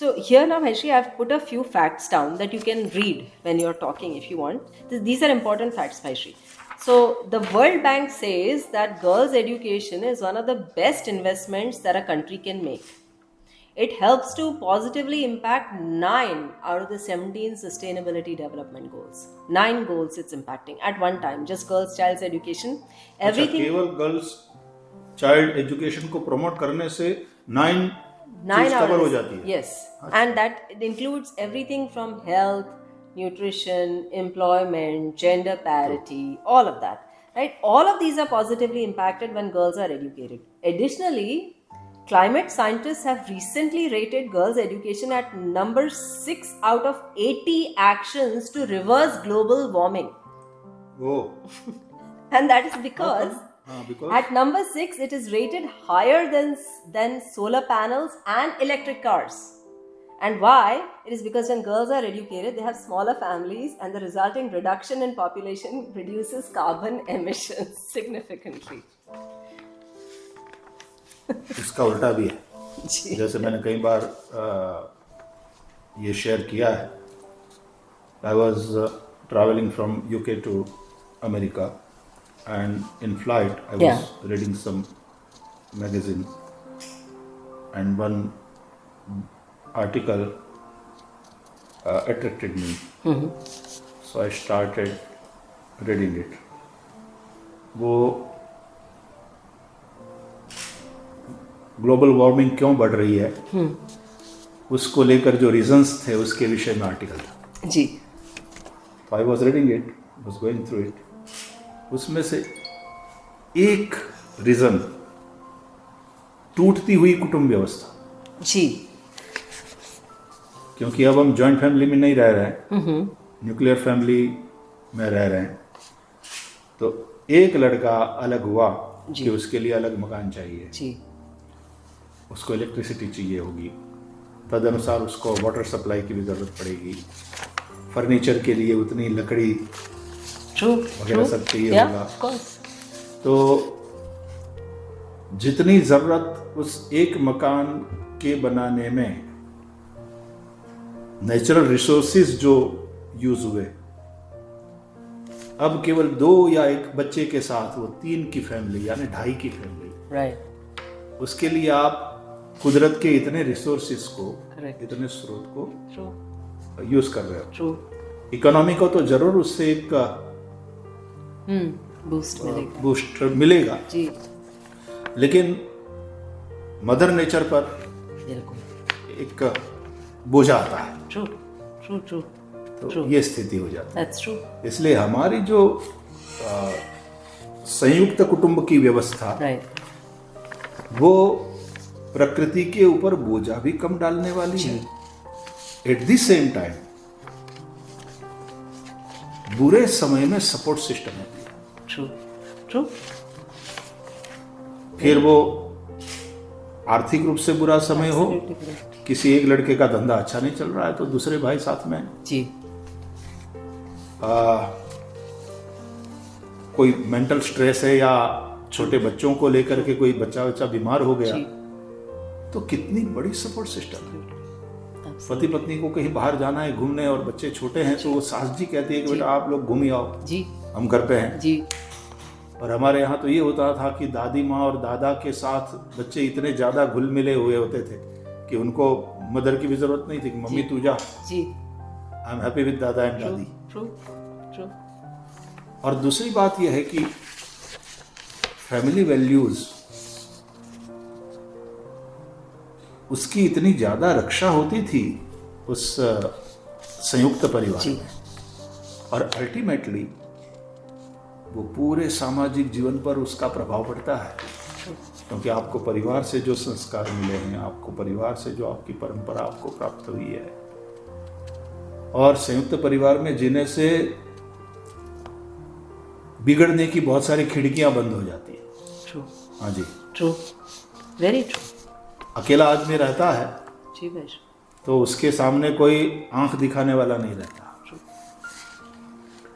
So here now, Maishri, I've put a few facts down that you can read when you're talking if you want. These are important facts, Maishri. So the World Bank says that girls' education is one of the best investments that a country can make. It helps to positively impact 9 out of the 17 sustainability development goals. 9 goals it's impacting at one time. Just girls' child's education. अच्छा, Everything. केवल girls child education को promote करने से 9 चीज cover हो जाती है. Yes. And that it includes everything from health, nutrition, employment, gender parity, all of that. Right? All of these are positively impacted when girls are educated. Additionally, climate scientists have recently rated girls' education at number 6 out of 80 actions to reverse global warming. Oh. And that is because because at number 6 it is rated higher than solar panels and electric cars. And why? It is because when girls are educated, they have smaller families, and the resulting reduction in population reduces carbon emissions significantly. इसका उल्टा भी है. जैसे मैंने कई बार ये share किया है. I was traveling from UK to America, and in flight I was reading some magazine, and one article attracted me. So I started reading it. वो ग्लोबल वार्मिंग क्यों बढ़ रही है उसको लेकर जो रीजंस थे उसके विषय में आर्टिकल था जी. I was reading it, was going through it. उसमें से एक रीजन टूटती हुई कुटुंब व्यवस्था जी. क्योंकि अब हम जॉइंट फैमिली में नहीं रह रहे हैं, न्यूक्लियर फैमिली में रह रहे हैं. तो एक लड़का अलग हुआ कि उसके लिए अलग मकान चाहिए जी. उसको इलेक्ट्रिसिटी चाहिए होगी, तदनुसार उसको वाटर सप्लाई की भी ज़रूरत पड़ेगी, फर्नीचर के लिए उतनी लकड़ी वगैरह सब चाहिए होगा. तो जितनी ज़रूरत उस एक मकान के बनाने में नेचुरल रिसोर्सेज जो यूज़ हुए, अब केवल 2 या 1 बच्चे के साथ वो 3 की फैमिली यानी 2.5 की फैमिली, राइट, उसके लिए आप कुदरत के इतने रिसोर्सेज को, इतने स्रोत को यूज कर रहे हो. इकोनॉमी को तो जरूर उससे एक बूस्ट मिलेगा जी. लेकिन मदर नेचर पर एक बोझा आता है. तो ये स्थिति हो जाती है. इसलिए हमारी जो संयुक्त कुटुंब की व्यवस्था वो प्रकृति के ऊपर बोझा भी कम डालने वाली है. एट द सेम टाइम बुरे समय में सपोर्ट सिस्टम होती है. ट्रू. फिर वो आर्थिक रूप से बुरा समय हो, किसी एक लड़के का धंधा अच्छा नहीं चल रहा है तो दूसरे भाई साथ में जी. कोई मेंटल स्ट्रेस है या छोटे बच्चों को लेकर के कोई बच्चा बीमार हो गया तो कितनी बड़ी सपोर्ट सिस्टम है. पति पत्नी को कहीं बाहर जाना है घूमने और बच्चे छोटे हैं तो वो सास जी कहती है कि बेटा आप लोग घूम ही आओ जी, हम घर पे हैं जी. और हमारे यहाँ तो ये होता था कि दादी माँ और दादा के साथ बच्चे इतने ज्यादा घुल मिले हुए होते थे कि उनको मदर की भी जरूरत नहीं थी कि मम्मी तू जा जी, आई एम हैप्पी विद दादा एंड दादी. ट्रू. और दूसरी बात यह है कि फैमिली वैल्यूज उसकी इतनी ज्यादा रक्षा होती थी उस संयुक्त परिवार में, और अल्टीमेटली वो पूरे सामाजिक जीवन पर उसका प्रभाव पड़ता है. क्योंकि आपको परिवार से जो संस्कार मिले हैं, आपको परिवार से जो आपकी परंपरा आपको प्राप्त हुई है, और संयुक्त परिवार में जीने से बिगड़ने की बहुत सारी खिड़कियां बंद हो जाती है. ट्रू. हाँ जी. ट्रू. Very true. अकेला आदमी रहता है जी भाई, तो उसके सामने कोई आंख दिखाने वाला नहीं रहता.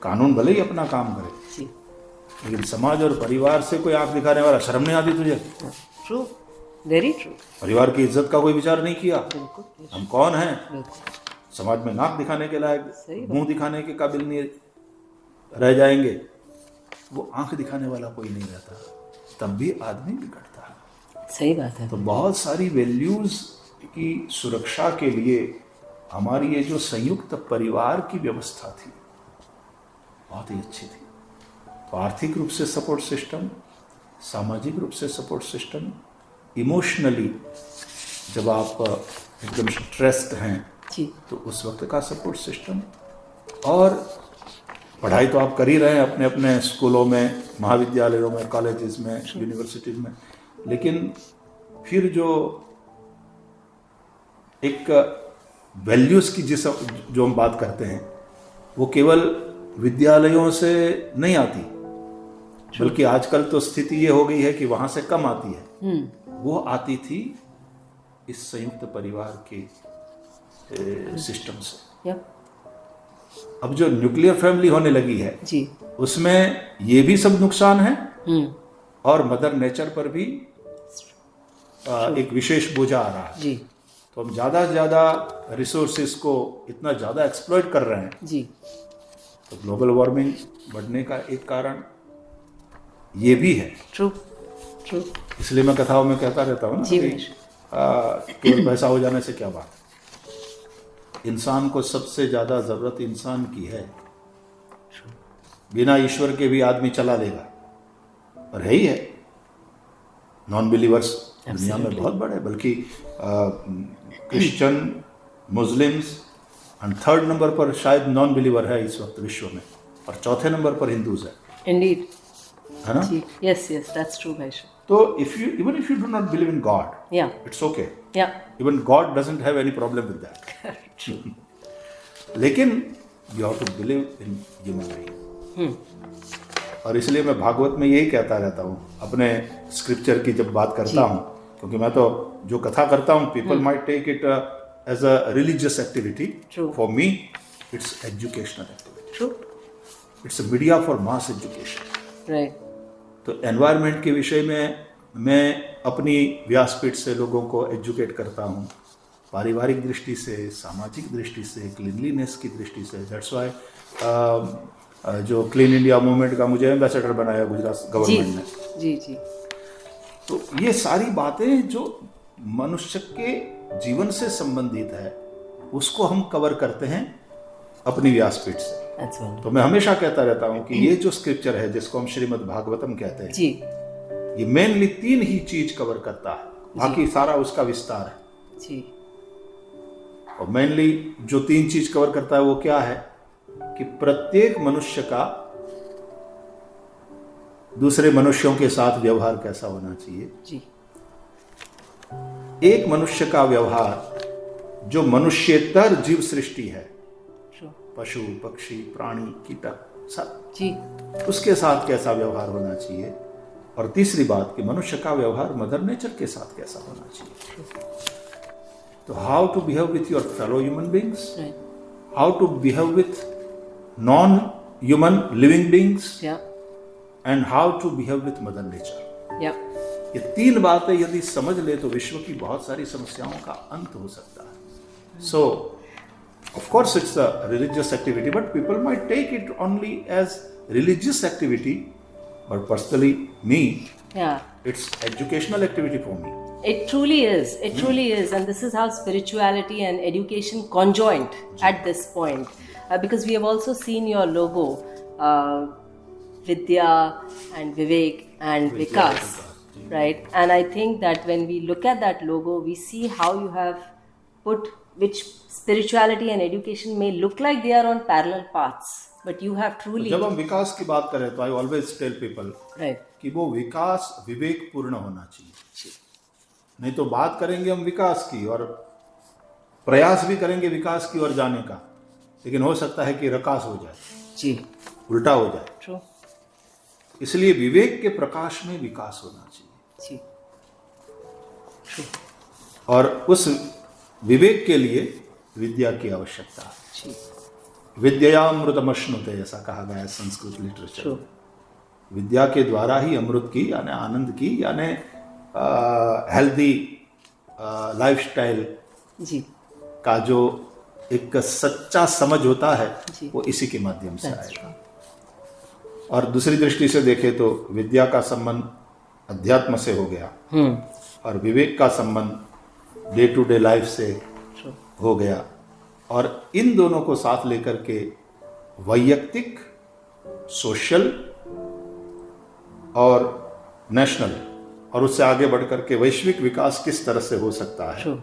कानून भले ही अपना काम करे लेकिन समाज और परिवार से कोई आंख दिखाने वाला, शर्म नहीं आती तुझे? ट्रू. Very true. परिवार की इज्जत का कोई विचार नहीं किया। बिल्कुल हम कौन हैं? बिल्कुल समाज में नाक दिखाने के लायक, सही मुंह दिखाने के काबिल नहीं रह जाएंगे। वो आंख दिखाने वाला कोई नहीं रहता, तब भी आदमी बिगड़ता है। सही बात है। तो बहुत सारी वैल्यूज की सुरक्षा के लिए हमारी ये जो संयुक्त परिवार की व्यवस्था थी बहुत ही अच्छी थी। तो आर्थिक रूप से सपोर्ट सिस्टम, सामाजिक रूप से सपोर्ट सिस्टम, इमोशनली जब आप एकदम स्ट्रेस्ड हैं जी तो उस वक्त का सपोर्ट सिस्टम, और पढ़ाई तो आप कर ही रहे हैं अपने अपने स्कूलों में, महाविद्यालयों में, कॉलेजेस में, यूनिवर्सिटीज में, लेकिन फिर जो एक वैल्यूज की जो हम बात करते हैं वो केवल विद्यालयों से नहीं आती, बल्कि आजकल तो स्थिति ये हो गई है कि वहां से कम आती है। वो आती थी इस संयुक्त परिवार के सिस्टम से। अब जो न्यूक्लियर फैमिली होने लगी है जी उसमें ये भी सब नुकसान है और मदर नेचर पर भी एक विशेष बोझा आ रहा है। जी तो हम ज़्यादा से ज़्यादा रिसोर्सेज को इतना ज़्यादा एक्सप्लॉइट कर रहे हैं जी। तो ग्लोबल वार्मिंग बढ़ने का एक कारण ये भी है। True true. इसलिए मैं कथाओं में कहता रहता हूँ ना जी कि केवल पैसा हो जाने से क्या बात, इंसान को सबसे ज़्यादा ज़रूरत इंसान की है। बिना ईश्वर के भी आदमी चला लेगा, और है ही है। नॉन बिलीवर्स दुनिया में बहुत बड़े, बल्कि Christian, Muslims, and third number पर शायद नॉन बिलीवर है इस वक्त विश्व में, और चौथे नंबर पर हिंदूज है। इंडीड, है ना? यस यस, दैट्स ट्रू भाई। तो even if you do not believe in God, या इट्स ओके, या even God doesn't have any problem with that. लेकिन you have to believe in human being. और इसलिए मैं भागवत में यही कहता रहता हूँ अपने स्क्रिप्चर की जब बात करता हूँ, क्योंकि मैं तो जो कथा करता हूँ, people might take it as a religious activity. For me it's educational activity. True. It's a media for mass education. Right. तो एनवायरनमेंट के विषय में मैं अपनी व्यासपीठ से लोगों को एजुकेट करता हूँ, पारिवारिक दृष्टि से, सामाजिक दृष्टि से, क्लीनलीनेस की दृष्टि से। दैट्स वाई जो क्लीन इंडिया मूवमेंट का मुझे एम्बेसडर बनाया गुजरात गवर्नमेंट ने। जी जी। तो ये सारी बातें जो मनुष्य के जीवन से संबंधित है उसको हम कवर करते हैं अपनी व्यासपीठ से। तो मैं हमेशा कहता रहता हूँ कि ये जो स्क्रिप्चर है जिसको हम श्रीमद् भागवतम कहते हैं जी, ये मेनली 3 ही चीज कवर करता है, बाकी सारा उसका विस्तार है जी। और मेनली जो 3 चीज कवर करता है वो क्या है कि प्रत्येक मनुष्य का दूसरे मनुष्यों के साथ व्यवहार कैसा होना चाहिए जी। एक मनुष्य का व्यवहार जो मनुष्येतर जीव सृष्टि है, पशु पक्षी प्राणी कीटक सब जी, उसके साथ कैसा व्यवहार होना चाहिए, और तीसरी बात कि मनुष्य का व्यवहार मदर नेचर के साथ कैसा होना चाहिए। तो how to behave with your fellow human beings, how to behave with non human living beings, and how to behave with mother nature. ये 3 बातें यदि समझ ले तो विश्व की बहुत सारी समस्याओं का अंत हो सकता है। सो of course it's a religious activity, but people might take it only as religious activity, but personally me, it's educational activity for me. It truly is. It truly is. And this is how spirituality and education conjoined at this point. Because we have also seen your logo, Vidya and Vivek and Vikas, right? And I think that when we look at that logo, we see how you have put, which spirituality and education may look like they are on parallel paths, but you have truly. जब हम विकास की बात करें तो I always tell people कि वो विकास विवेक पूर्ण होना चाहिए। नहीं तो बात करेंगे हम विकास की और प्रयास भी करेंगे विकास की ओर जाने का, लेकिन हो सकता है कि रकास हो जाए जी, उल्टा हो जाए। True. इसलिए विवेक के प्रकाश में विकास होना चाहिए जी। और उस विवेक के लिए विद्या की आवश्यकता है। विद्यामृतमश्नुते ऐसा कहा गया है संस्कृत लिटरेचर। विद्या के द्वारा ही अमृत की यानी आनंद की यानी हेल्दी लाइफस्टाइल जी का जो एक सच्चा समझ होता है जी। वो इसी के माध्यम से That's आएगा। और दूसरी दृष्टि से देखें तो विद्या का संबंध अध्यात्म से हो गया और विवेक का संबंध डे टू डे लाइफ से ट्रू हो गया, और इन दोनों को साथ लेकर के वैयक्तिक, सोशल और नेशनल और उससे आगे बढ़कर के वैश्विक विकास किस तरह से हो सकता है, ट्रू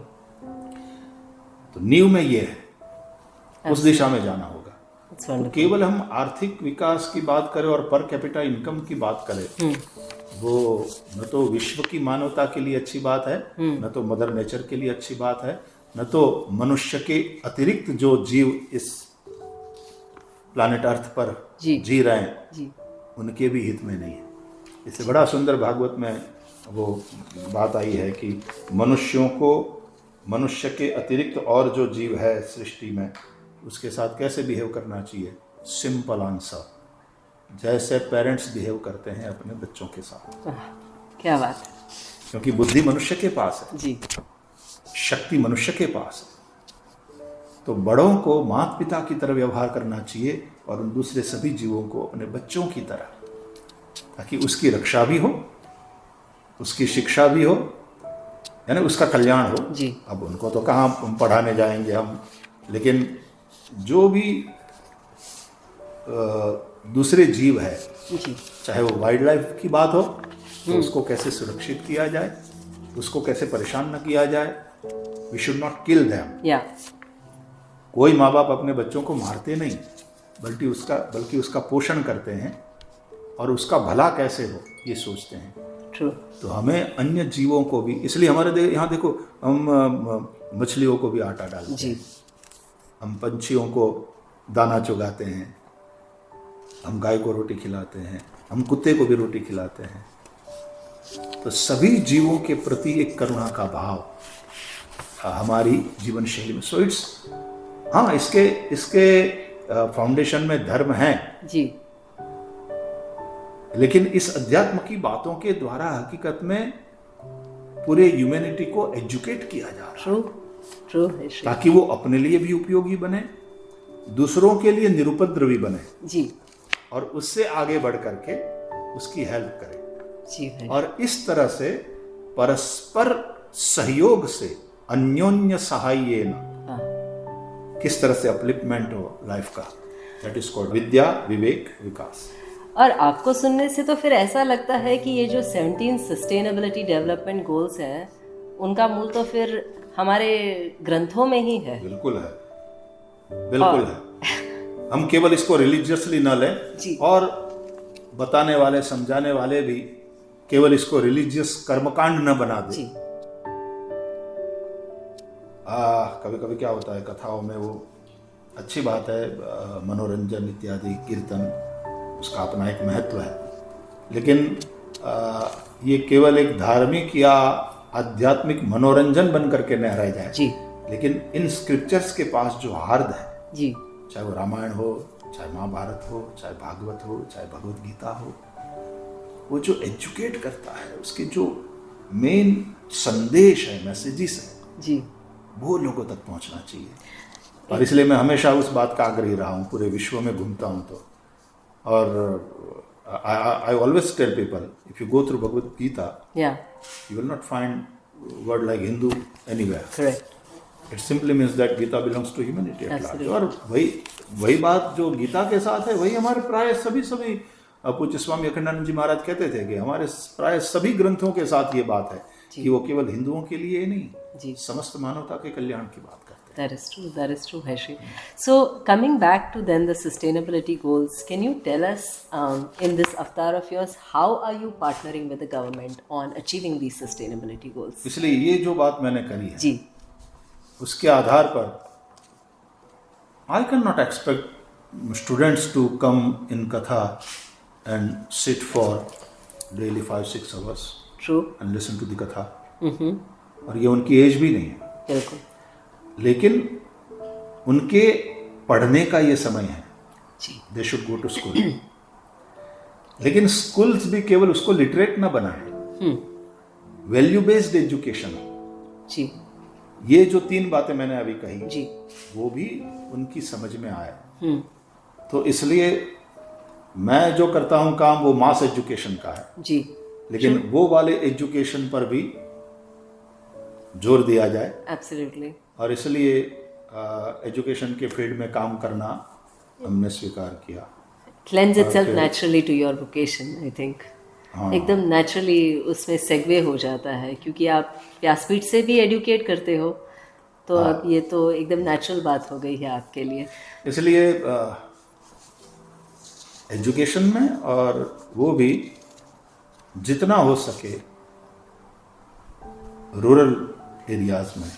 तो नींव में ये है, उस दिशा में जाना होगा। इट्स तो वंडरफुल केवल हम आर्थिक विकास की बात करें और पर कैपिटा इनकम की बात करें, वो न तो विश्व की मानवता के लिए अच्छी बात है, न तो मदर नेचर के लिए अच्छी बात है, न तो मनुष्य के अतिरिक्त जो जीव इस प्लानेट अर्थ पर जी रहे हैं जी उनके भी हित में नहीं है। इससे बड़ा सुंदर भागवत में वो बात आई है कि मनुष्यों को, मनुष्य के अतिरिक्त और जो जीव है सृष्टि में, उसके साथ कैसे बिहेव करना चाहिए। सिंपल आंसर, जैसे पेरेंट्स बिहेव करते हैं अपने बच्चों के साथ। क्या बात है क्योंकि बुद्धि मनुष्य के पास है, जी शक्ति मनुष्य के पास है, तो बड़ों को माता पिता की तरह व्यवहार करना चाहिए और उन दूसरे सभी जीवों को अपने बच्चों की तरह, ताकि उसकी रक्षा भी हो, उसकी शिक्षा भी हो, यानी उसका कल्याण हो जी। अब उनको तो कहाँ हम पढ़ाने जाएंगे हम, लेकिन जो भी दूसरे जीव है, जी चाहे वो वाइल्ड लाइफ की बात हो तो उसको कैसे सुरक्षित किया जाए, उसको कैसे परेशान न किया जाए। We should not kill them. या कोई माँ बाप अपने बच्चों को मारते नहीं, बल्कि उसका पोषण करते हैं और उसका भला कैसे हो ये सोचते हैं। ट्रू तो हमें अन्य जीवों को भी, इसलिए हमारे यहाँ देखो, हम मछलियों को भी आटा डालते हैं, जी हम पंछियों को दाना चुगाते हैं, हम गाय को रोटी खिलाते हैं, हम कुत्ते को भी रोटी खिलाते हैं। तो सभी जीवों के प्रति एक करुणा का भाव हमारी जीवन शैली में। सो इट्स, हाँ, इसके फाउंडेशन में धर्म है, जी लेकिन इस अध्यात्म की बातों के द्वारा हकीकत में पूरे ह्यूमैनिटी को एजुकेट किया जा रहा है, ट्रू ट्रू है श्री ताकि वो अपने लिए भी उपयोगी बने, दूसरों के लिए निरुपद्रवी बने जी और उससे आगे बढ़ करके उसकी हेल्प करे। जी है और इस तरह से परस्पर सहयोग से, अन्योन्य सहायेन, हाँ किस तरह से अपलिफ्टमेंट हो लाइफ का, दैट इज कॉल्ड विद्या, विवेक, विकास। और आपको सुनने से तो फिर ऐसा लगता है कि ये जो 17 सस्टेनेबिलिटी डेवलपमेंट गोल्स हैं उनका मूल तो फिर हमारे ग्रंथों में ही है। बिल्कुल है, बिल्कुल है। हम केवल इसको रिलीजियसली न लें जी। और बताने वाले, समझाने वाले भी केवल इसको रिलीजियस कर्मकांड न बना दें। जी कभी कभी क्या होता है कथाओं में, वो अच्छी बात है, मनोरंजन इत्यादि, कीर्तन, उसका अपना एक महत्व है, लेकिन ये केवल एक धार्मिक या आध्यात्मिक मनोरंजन बन करके न रह जाए। जी लेकिन इन स्क्रिप्चर्स के पास जो हार्द है, जी चाहे वो रामायण हो, चाहे महाभारत हो, चाहे भागवत हो, चाहे भगवत गीता हो, वो जो एजुकेट करता है, उसके जो मेन संदेश है, मैसेजेस है, जी वो लोगों तक पहुंचना चाहिए। और इसलिए मैं हमेशा उस बात का आग्रही रहा हूँ, पूरे विश्व में घूमता हूँ तो, और I always tell people, if you go through Bhagavad Gita, या you will not find word like Hindu anywhere. Correct It simply means that Gita belongs to humanity at large. Absolutely. और वही बात जो गीता के साथ है, वही हमारे प्राय सभी पूज्य स्वामी अखंडानंद जी महाराज कहते थे कि हमारे प्राय सभी ग्रंथों के साथ ये बात है कि वो केवल हिंदुओं के लिए नहीं, जी समस्त मानवता के कल्याण की बात करते हैं। that is true Harshit. So coming back to then the sustainability goals, can you tell us in this avatar of yours, how are you partnering with the government on achieving these sustainability goals? इसलिए ये जो बात मैंने करी है, जी उसके आधार पर I cannot expect students to come in Katha and sit for daily 5-6 hours true and listen to the Katha. और ये उनकी एज भी नहीं है, बिल्कुल लेकिन उनके पढ़ने का ये समय है, जी they should go to school. लेकिन स्कूल्स भी केवल उसको लिटरेट ना बनाए, वैल्यू बेस्ड एजुकेशन, जी ये जो 3 बातें मैंने अभी कही जी वो भी उनकी समझ में आया। हम्म तो इसलिए मैं जो करता हूं काम वो मास एजुकेशन का है, जी लेकिन वो वाले एजुकेशन पर भी जोर दिया जाए। एब्सोल्युटली और इसलिए एजुकेशन के फील्ड में काम करना हमने स्वीकार किया। lends और itself फिर- naturally to your vocation, I think. हाँ। एकदम नेचुरली उसमें सेगवे हो जाता है, क्योंकि आप व्यासपीठ से भी एडुकेट करते हो, तो अब ये तो एकदम नेचुरल बात हो गई है आपके लिए। इसलिए एजुकेशन में और वो भी जितना हो सके रूरल एरियाज में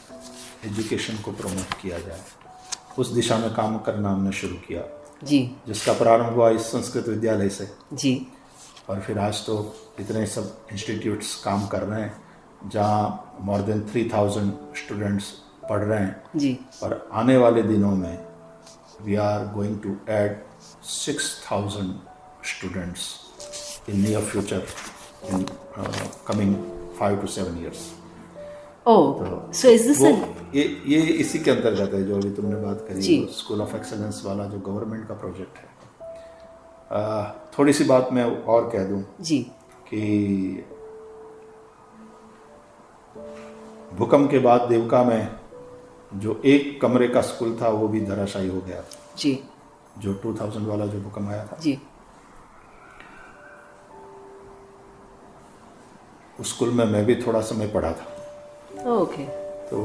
एजुकेशन को प्रमोट किया जाए, उस दिशा में काम करना हमने शुरू किया, जी जिसका प्रारंभ हुआ इस संस्कृत विद्यालय से। जी और फिर आज तो इतने सब इंस्टीट्यूट्स काम कर रहे हैं जहाँ मोर देन 3000 स्टूडेंट्स पढ़ रहे हैं। जी और आने वाले दिनों में we are going to add 6000 students in near future, in coming 5 to 7 years। Oh, so is this वो ये इसी के अंतर्गत है जो अभी तुमने बात करी, जी। स्कूल ऑफ एक्सेलेंस वाला जो गवर्नमेंट का प्रोजेक्ट है। थोड़ी सी बात मैं और कह दूं जी कि भूकंप के बाद देवका में जो एक कमरे का स्कूल था वो भी धराशायी हो गया, जी जो 2000 वाला जो भूकंप आया था। जी उस स्कूल में मैं भी थोड़ा समय पढ़ा था। ओके तो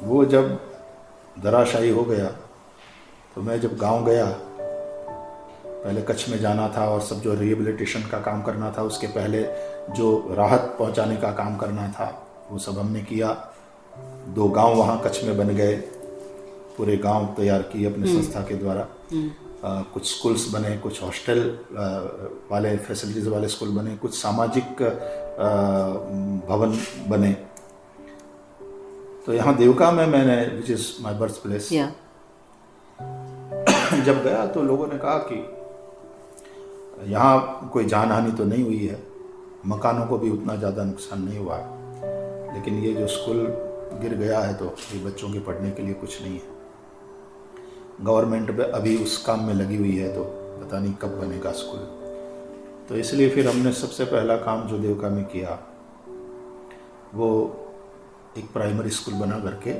वो जब धराशायी हो गया तो मैं जब गांव गया, पहले कच्छ में जाना था और सब जो रिहेबिलिटेशन का काम करना था, उसके पहले जो राहत पहुंचाने का काम करना था वो सब हमने किया। 2 गांव वहाँ कच्छ में बन गए, पूरे गांव तैयार किए अपने संस्था के द्वारा। कुछ स्कूल्स बने, कुछ हॉस्टल वाले फैसिलिटीज़ वाले स्कूल बने, कुछ सामाजिक भवन बने। तो यहाँ देवका में मैंने, which is my birth place, या जब गया तो लोगों ने कहा कि यहाँ कोई जान हानि तो नहीं हुई है, मकानों को भी उतना ज़्यादा नुकसान नहीं हुआ है, लेकिन ये जो स्कूल गिर गया है तो ये बच्चों के पढ़ने के लिए कुछ नहीं है। गवर्नमेंट अभी उस काम में लगी हुई है, तो पता नहीं कब बनेगा स्कूल। तो इसलिए फिर हमने सबसे पहला काम जो देवका में किया वो एक प्राइमरी स्कूल बना करके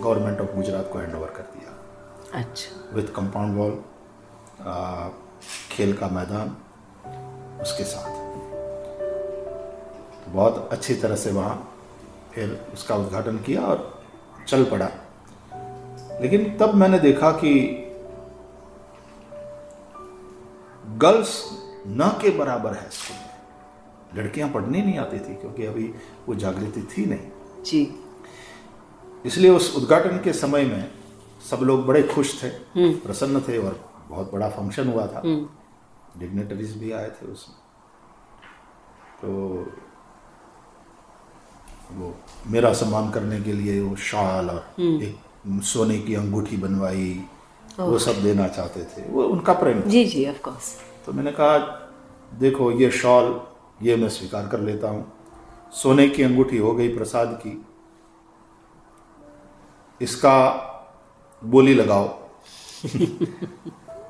गवर्नमेंट ऑफ गुजरात को हैंड ओवर कर दिया, अच्छा विथ कंपाउंड वॉल, खेल का मैदान उसके साथ। तो बहुत अच्छी तरह से वहाँ फिर उसका उद्घाटन किया और चल पड़ा। लेकिन तब मैंने देखा कि गर्ल्स न के बराबर है स्कूल में, लड़कियां पढ़ने नहीं आती थी क्योंकि अभी वो जागृति थी नहीं। जी इसलिए उस उद्घाटन के समय में सब लोग बड़े खुश थे, प्रसन्न थे, और बहुत बड़ा फंक्शन हुआ था, डिग्नेटरीज भी आए थे उसमें। तो वो मेरा सम्मान करने के लिए वो शॉल और एक सोने की अंगूठी बनवाई, वो सब देना चाहते थे, वो उनका प्रेम था। जी जी ऑफ कोर्स। तो मैंने कहा देखो ये शॉल ये मैं स्वीकार कर लेता हूँ, सोने की अंगूठी हो गई प्रसाद की, इसका बोली लगाओ।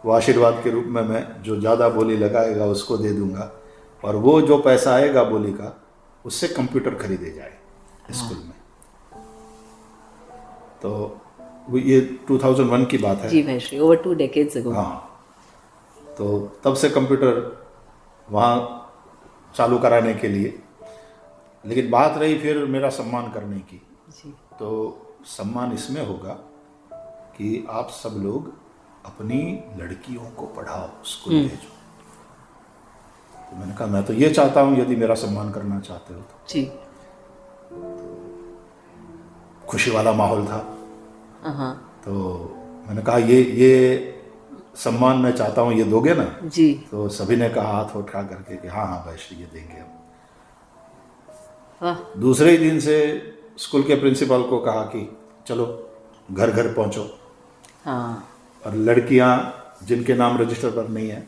वो आशीर्वाद के रूप में मैं जो ज़्यादा बोली लगाएगा उसको दे दूंगा, और वो जो पैसा आएगा बोली का उससे कंप्यूटर खरीदे जाए स्कूल में। तो वो ये 2001 की बात है। जी भाई श्री, ओवर 2 decades ago। हाँ, तो तब से कंप्यूटर वहाँ चालू कराने के लिए। लेकिन बात रही फिर मेरा सम्मान करने की, जी तो सम्मान इसमें होगा कि आप सब लोग अपनी लड़कियों को पढ़ाओ, स्कूल भेजो। तो मैंने कहा मैं तो ये चाहता हूँ, यदि मेरा सम्मान करना चाहते हो तो। जी खुशी वाला माहौल था। हाँ तो मैंने कहा ये सम्मान मैं चाहता हूँ, ये दोगे ना? जी तो सभी ने कहा हाथ उठा करके कि हाँ हाँ भाई श्री ये देंगे हम। वाह दूसरे ही दिन से स्कूल के प्रिंसिपल को कहा कि चलो घर घर पहुँचो, हाँ और लड़कियां जिनके नाम रजिस्टर पर नहीं है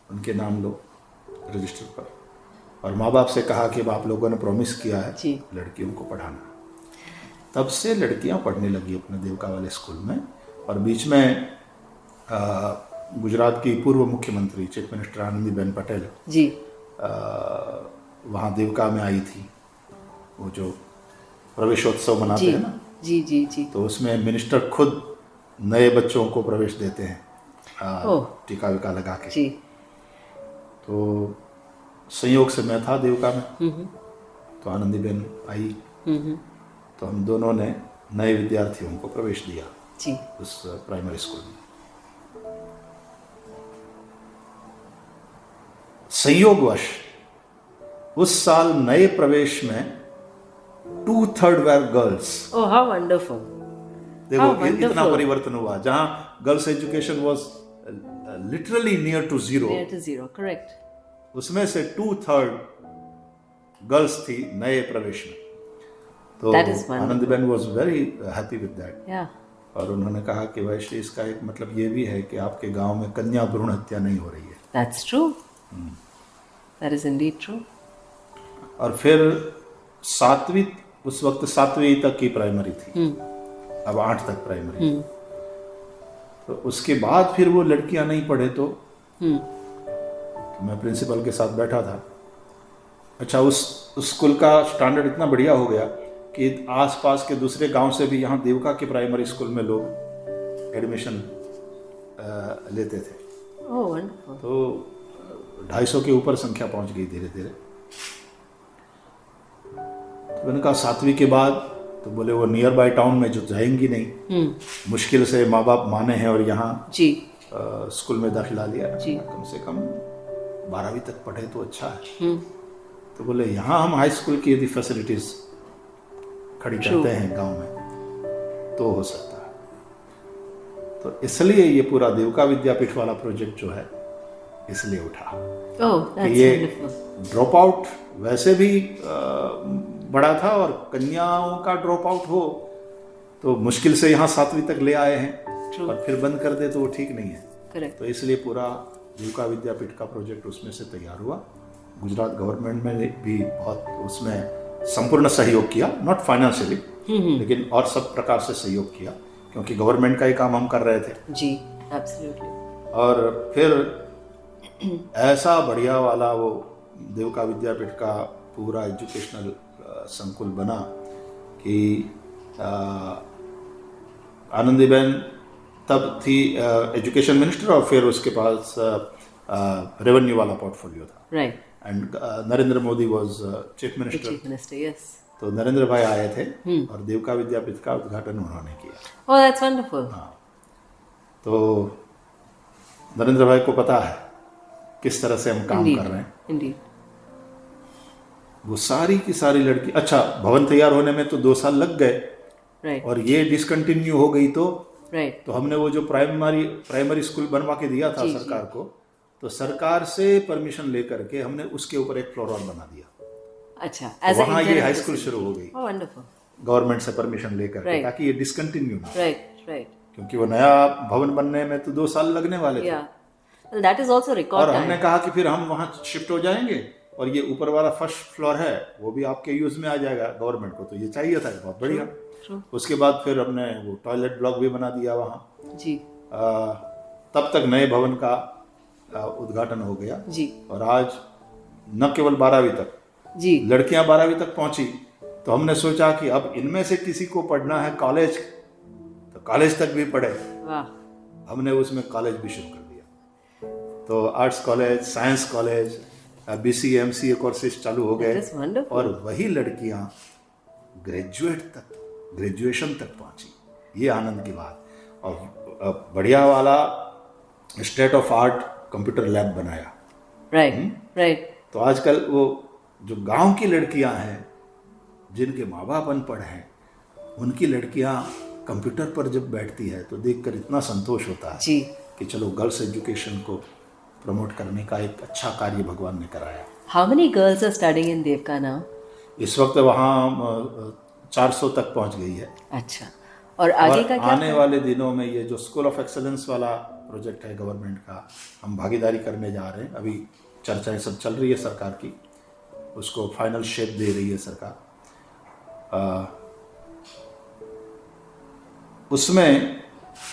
उनके नाम लो रजिस्टर पर। और माँ बाप से कहा कि अब आप लोगों ने प्रॉमिस किया है जी। लड़कियों को पढ़ाना। तब से लड़कियां पढ़ने लगी अपने देवका वाले स्कूल में। और बीच में गुजरात की पूर्व मुख्यमंत्री चीफ मिनिस्टर आनंदीबेन पटेल जी। वहाँ देवका में आई थी, वो जो प्रवेशोत्सव मनाते जी हैं ना, जी जी जी। तो उसमें मिनिस्टर खुद नए बच्चों को प्रवेश देते हैं ओह। टीका विका लगा के। जी। तो संयोग से मैं था देवका में, तो आनंदीबेन आई, तो हम दोनों ने नए विद्यार्थियों को प्रवेश दिया जी। उस प्राइमरी स्कूल में। संयोगवश उस साल नए प्रवेश में 2/3 were girls. Oh, how wonderful. देखो How इतना wonderful. परिवर्तन हुआ, जहां girls education was literally near to zero, Near to zero, correct. उसमें से 2/3 गर्ल्स थी नए प्रवेश में। तो That is wonderful. Anandiben was very happy with that. Yeah, और उन्होंने कहा कि वैसे इसका एक मतलब ये भी है कि आपके गांव में कन्या भ्रूण हत्या नहीं हो रही है। that's true. That is indeed true. और फिर सातवीं, उस वक्त 7वीं तक की प्राइमरी थी, अब 8 तक प्राइमरी। तो उसके बाद फिर वो लड़कियां नहीं पढ़े तो मैं प्रिंसिपल के साथ बैठा था। अच्छा, उस स्कूल का स्टैंडर्ड इतना बढ़िया हो गया कि आसपास के दूसरे गांव से भी यहाँ देवका के प्राइमरी स्कूल में लोग एडमिशन लेते थे। Oh, wonderful. तो 250 के ऊपर संख्या पहुंच गई धीरे धीरे। तो मैंने कहा 7वीं के बाद, तो बोले वो नियर बाय टाउन में जो जाएंगी नहीं, मुश्किल से माँ बाप माने हैं और यहाँ जी। स्कूल में दाखिला लिया, जी। कम से कम 12वीं तक पढ़े तो अच्छा है। तो बोले यहाँ हम हाई स्कूल की यदि फैसिलिटीज खड़ी करते हैं गांव में तो हो सकता है। तो इसलिए ये पूरा देवका विद्यापीठ वाला प्रोजेक्ट जो है इसलिए उठा Oh, कि that's ये wonderful. ड्रॉप आउट वैसे भी बड़ा था, और कन्याओं का ड्रॉप आउट हो तो मुश्किल से यहाँ 7वीं तक ले आए हैं, True. और फिर बंद कर दे तो वो ठीक नहीं है। Correct. तो इसलिए पूरा देवका विद्यापीठ का प्रोजेक्ट उसमें से तैयार हुआ। गुजरात गवर्नमेंट ने भी बहुत उसमें संपूर्ण सहयोग किया, नॉट फाइनेंशियली, लेकिन और सब प्रकार से सहयोग किया, क्योंकि गवर्नमेंट का ही काम हम कर रहे थे। जी, absolutely. और फिर ऐसा बढ़िया वाला वो देवका विद्यापीठ का पूरा एजुकेशनल संकुल बना कि आनंदीबेन तब थी एजुकेशन मिनिस्टर, और फिर उसके पास रेवेन्यू वाला पोर्टफोलियो था। Right. And Narendra Modi was chief The minister. Chief Minister, yes. तो नरेंद्र भाई आए थे और देवका विद्यापीठ का उद्घाटन उन्होंने किया। Oh, that's wonderful. तो नरेंद्र भाई को पता है किस तरह से हम काम Indeed. कर रहे हैं। Indeed. वो सारी की सारी लड़की, अच्छा भवन तैयार होने में तो 2 साल लग गए, Right. और ये डिसकंटिन्यू हो गई तो Right. हमने वो जो प्राइमरी स्कूल बनवा के दिया था सरकार को, तो सरकार से परमिशन लेकर के हमने उसके ऊपर एक फ्लोर और बना दिया। अच्छा, तो as a वहाँ ये interim हाई स्कूल facility. शुरू हो गई Oh, wonderful. गवर्नमेंट से परमिशन लेकर के, Right. ताकि ये डिसकंटिन्यू ना हो। Right. Right. क्योंकि वो नया भवन बनने में तो 2 साल लगने वाले थे। Yeah. Well, that is also record और time. हमने कहा कि फिर हम वहाँ शिफ्ट हो जाएंगे, और ये ऊपर वाला फर्स्ट फ्लोर है वो भी आपके यूज में आ जाएगा। गवर्नमेंट को तो ये चाहिए था, बहुत बढ़िया। True. उसके बाद फिर हमने वो टॉयलेट ब्लॉक भी बना दिया वहाँ। जी। तब तक नए भवन का उद्घाटन हो गया, जी। और आज न केवल 12वीं तक, जी। लड़कियां 12वीं तक पहुंची, तो हमने सोचा कि अब इनमें से किसी को पढ़ना है कॉलेज, तो कॉलेज तक भी पढ़े। वाह। हमने उसमें कॉलेज भी शुरू कर दिया। तो arts college, science college, BCA MCA courses चालू हो गए, That is wonderful. और वही लड़कियां ग्रेजुएशन तक पहुंची। ये आनंद की बात। और बढ़िया वाला state of art computer lab बनाया। Right. Right. तो आजकल वो जो गांव की लड़कियां हैं जिनके माँ बाप अनपढ़ हैं, उनकी लड़कियां कंप्यूटर पर जब बैठती है तो देखकर इतना संतोष होता है जी। कि चलो गर्ल्स एजुकेशन को प्रमोट करने का एक अच्छा कार्य भगवान ने कराया। How many girls are studying in Devka now? इस वक्त वहाँ 400 तक पहुँच गई है। अच्छा, और आगे का क्या? आने वाले दिनों में ये जो स्कूल ऑफ एक्सेलेंस वाला प्रोजेक्ट है गवर्नमेंट का, हम भागीदारी करने जा रहे हैं। अभी चर्चाएं सब चल रही है सरकार की, उसको फाइनल शेप दे रही है सरकार। उसमें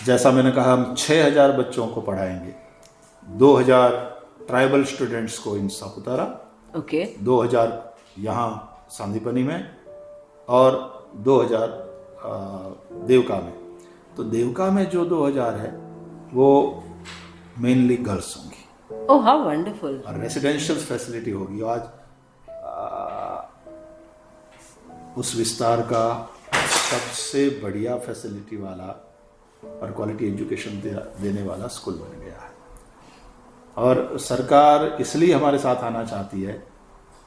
जैसा मैंने कहा, हम 6000 बच्चों को पढ़ाएंगे, 2000 ट्राइबल स्टूडेंट्स को इन सापुतारा, ओके 2000 यहाँ सांदीपनी में और 2000 देवका में। तो देवका में जो 2000 है वो मेनली गर्ल्स होंगी। ओह हाउ वंडरफुल। और रेसिडेंशियल फैसिलिटी होगी। आज उस विस्तार का सबसे बढ़िया फैसिलिटी वाला और क्वालिटी एजुकेशन देने वाला स्कूल बन गया है। और सरकार इसलिए हमारे साथ आना चाहती है।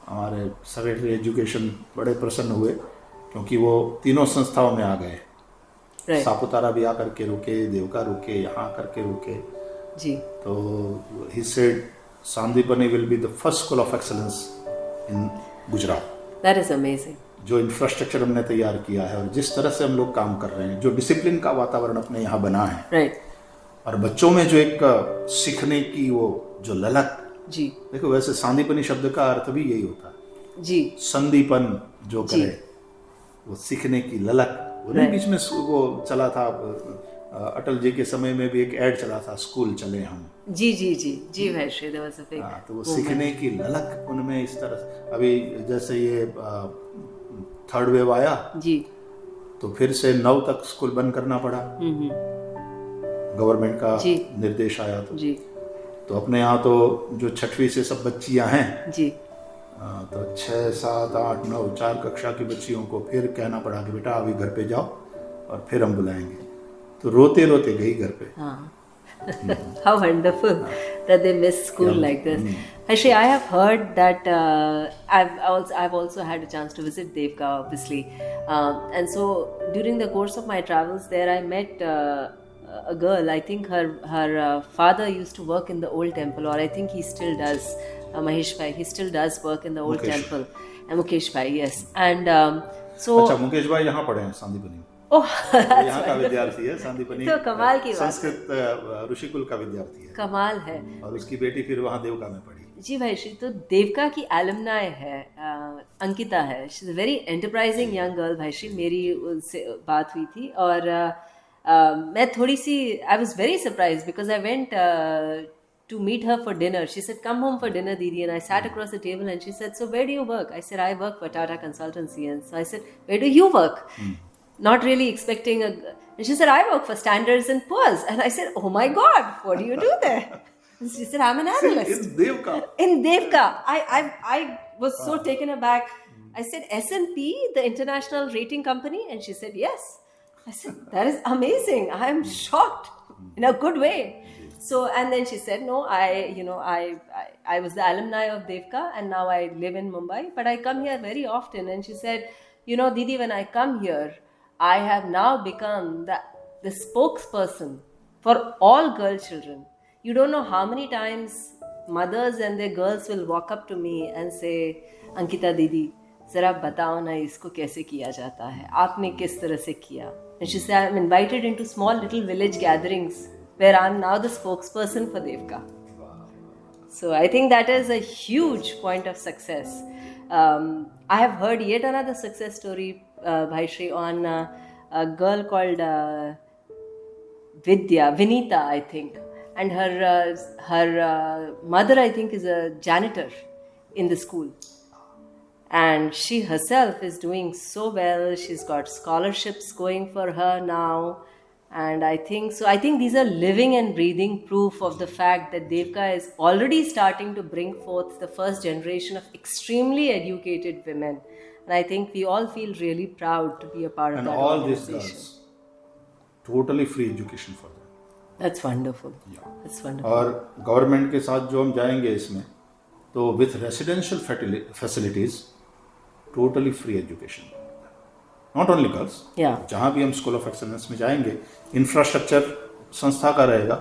हमारे सेक्रेटरी एजुकेशन बड़े प्रसन्न हुए क्योंकि वो तीनों संस्थाओं में आ गए। Right. सापुतारा भी आकर के रुके, देवका रुके, यहाँ करके रुके जी। तो he said Sandipani will be the first school of excellence in Gujarat. That is amazing. जो इंफ्रास्ट्रक्चर हमने तैयार किया है और जिस तरह से हम लोग काम कर रहे हैं, जो डिसिप्लिन का वातावरण अपने यहाँ बना है, Right. और बच्चों में जो एक सीखने की वो जो ललक, जी देखो वैसे सांदीपनी शब्द का अर्थ भी यही होता है। जी संदीपन जो जी। करे, वो सीखने की ललक। वो नहीं बीच में वो चला था, अटल जी के समय में भी एक ऐड चला था, स्कूल चले हम। जी जी जी जी भाई Shri, there was a big तो वो सीखने की ललक उनमें इस तरह से। अभी जैसे ये थर्ड वेव आया जी। तो फिर से 9 तक स्कूल बंद करना पड़ा, गवर्नमेंट का जी। निर्देश आया। जी तो अपने यहाँ तो जो 6वीं से सब बच्चियां हैं, जी तो 6, 7, 8, 9, 4 कक्षा की बच्चियों को फिर कहना पड़ा कि बेटा अभी घर पे जाओ और फिर हम बुलाएंगे। तो रोते रोते गई घर पे। हाँ how wonderful that they miss school like this. Actually, I have heard that I've also had a chance to visit Devka, obviously, and so during the course of my travels there, I met a girl. I think her father used to work in the old temple, or I think he still does. Mahesh Bhai, he still does work in the old Mukesh. temple. And Mukesh Bhai, yes, and so. अच्छा, मुकेश भाई यहाँ पढ़े हैं सांदीपनी में। Oh, यहाँ का विद्यार्थी है सांदीपनी। तो कमाल की बात है। संस्कृत ऋषिकुल का विद्यार्थी है। कमाल है। और उसकी बेटी फिर वहाँ देवका में पढ़ी। जी भाई श्री, तो देवका की एलुमनाई है, अंकिता है। She is a very enterprising young girl भाई श्री। मेरी उनसे बात हुई थी और मैं थोड़ी सी I was very surprise because I went to meet her for dinner. She said, come home for dinner, Didi. And I sat across the table and she said, so where do you work? I said, I work for Tata Consultancy. And so I said, where do you work? Not really expecting a... And she said, I work for Standards and Poor's. And I said, oh my God, what do you do there? And she said, I'm an analyst. In Devka. In Devka. I was so taken aback. I said, S&P, the international rating company? And she said, yes. I said, that is amazing. I am shocked in a good way. So, and then she said, no, I was the alumni of Devka and now I live in Mumbai, but I come here very often. And she said, Didi, when I come here, I have now become the spokesperson for all girl children. You don't know how many times mothers and their girls will walk up to me and say, Ankita Didi, जरा बताओ ना इसको कैसे किया जाता है, आपने किस तरह से किया. And she said, I'm invited into small little village gatherings where I'm now the spokesperson for Devka. So I think that is a huge point of success. I have heard yet another success story, Bhai Shri, on a girl called Vinita, I think. And her mother, I think, is a janitor in the school. And she herself is doing so well. She's got scholarships going for her now. And I think these are living and breathing proof of the fact that Devka is already starting to bring forth the first generation of extremely educated women. And I think we all feel really proud to be a part of that organization. And all these girls, totally free education for them. That's wonderful. Yeah. That's wonderful. और government के साथ जो हम जाएंगे इसमें, तो with residential facilities, totally free education. Not only girls, जहाँ भी हम स्कूल ऑफ एक्सेलेंस में जाएंगे, इंफ्रास्ट्रक्चर संस्था का रहेगा